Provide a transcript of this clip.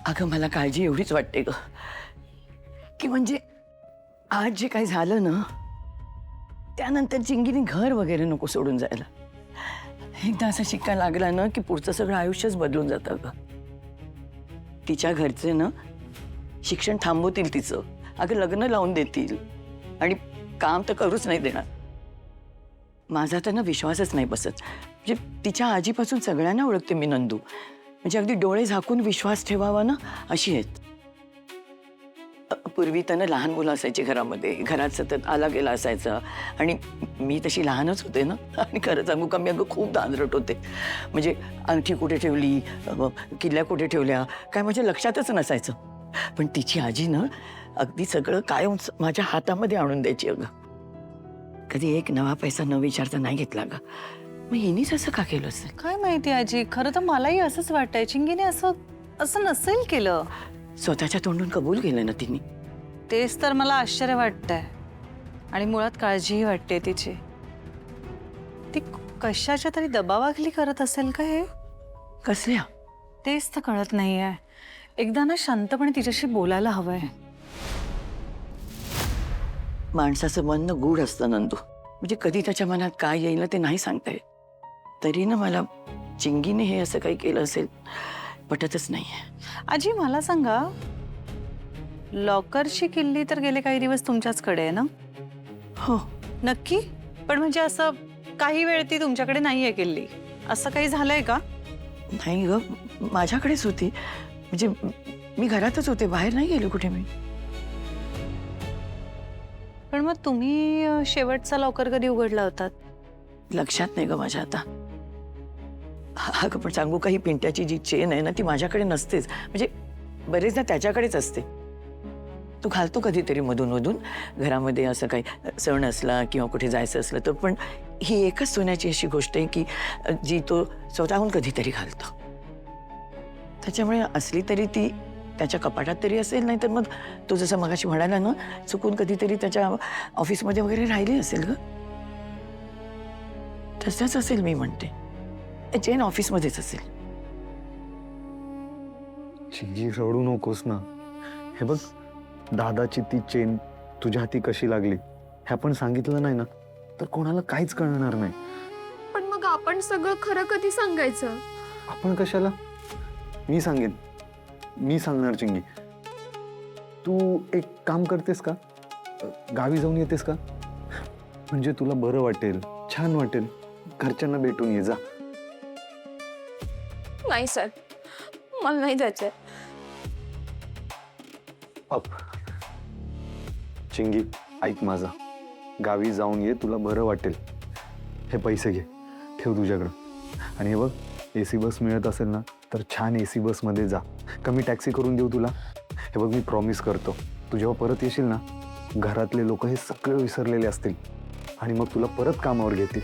अगं मला काळजी एवढीच वाटते ग की म्हणजे आज जे काही झालं ना त्यानंतर चिंगीने घर वगैरे नको सोडून जायला. एकदा असा शिक्का लागला ना की पुढचं सगळं आयुष्यच बदलून जातं ग. तिच्या घरचे ना शिक्षण थांबवतील तिचं, अगं लग्न लावून देतील आणि काम तर करूच नाही देणार. माझा तर ना विश्वासच नाही बसत. म्हणजे तिच्या आजीपासून सगळ्यांना ओळखते मी नंदू. म्हणजे अगदी डोळे झाकून विश्वास ठेवावा ना अशी आहेत. पूर्वी तर ना लहान मुलं असायची घरामध्ये, घरात सतत आला गेला असायचा आणि मी तशी लहानच होते ना. आणि खरं सांगू का मी अगं खूप दांदरट होते. म्हणजे अंगठी कुठे ठेवली, किल्ल्या कुठे ठेवल्या काय म्हणजे लक्षातच नसायचं. पण तिची आजी ना अगदी सगळं कायम माझ्या हातामध्ये आणून द्यायची. अगं कधी एक नवा पैसा न विचारता नाही घेतला ग. मग हिनीच असं का केलं असेल काय माहिती आजी, खरं तर मलाही असंच वाटतंय. चिंगीने असं असं नसेल केलं. स्वतःच्या तोंडून कबूल केलं ना तिने. तेच तर मला आश्चर्य वाटतंय आणि मुळात काळजीही वाटते तिची. ती कशाच्या तरी दबावाखाली करत असेल का हे? कसल्या? तेच तर कळत नाहीये. एकदा ना शांतपणे तिच्याशी बोलायला हवंय. माणसाचं मन न गूढ असतं नंदू. म्हणजे कधी त्याच्या मनात काय येईल ना ते नाही सांगता येत. तरी ना मला चिंगीने हे असं काही केलं असेल पटतच नाहीये. आजी मला सांगा, लॉकरची किल्ली तर गेले काही दिवस तुमच्याचकडे आहे ना? हो. नक्की? पण म्हणजे असं काही वेळ ती तुमच्याकडे नाहीये किल्ली, असं काही झालंय का? नाही ग, माझ्याकडेच होती. म्हणजे मी घरातच होते, बाहेर नाही गेले कुठे मी. पण मग तुम्ही शेवटचा लॉकर कधी उघडला होतात? लक्षात नाही ग माझ्या आता. अगं पण सांगू का, ही पिंट्याची जी चेन आहे ना ती माझ्याकडे नसतेच. म्हणजे बरेचदा त्याच्याकडेच असते. तो घालतो कधीतरी मधून मधून घरामध्ये, असं काही सण असला किंवा कुठे जायचं असलं तर. पण ही एकच सोन्याची अशी गोष्ट आहे की जी तो स्वतःहून कधीतरी घालतो. त्याच्यामुळे असली तरी ती त्याच्या कपाटात तरी असेल, नाही तर मग तो जसं मगाशी म्हणाला ना चुकून कधीतरी त्याच्या ऑफिसमध्ये वगैरे राहिली असेल ग. तसंच असेल मी म्हणते. चेन ऑफिसमध्येच असेल. चिंगी रडू नकोस ना. हे बघ, दादाची ती चेन तुझ्या हाती कशी लागली हे आपण सांगितलं नाही ना तर कोणाला काहीच कळणार नाही. पण मग आपण सगळं खरं कधी सांगायचं? आपण कशाला? मी सांगेन. मी सांगणार चिंगी. तू एक काम करतेस का? गावी जाऊन येतेस का? म्हणजे तुला बरं वाटेल, छान वाटेल. घरच्यांना भेटून ये जा. नाही सर, मला नाही जायचंय. चिंगी ऐक माझा, गावी जाऊन ये, तुला बरं वाटेल. हे पैसे घे, ठेव तुझ्याकडं. आणि हे बघ, AC बस मिळत असेल ना तर छान AC बसमध्ये जा. कमी टॅक्सी करून देऊ तुला. हे बघ, मी प्रॉमिस करतो, तू जेव्हा परत येशील ना घरातले लोक हे सगळे विसरलेले असतील आणि मग तुला परत कामावर घेतील.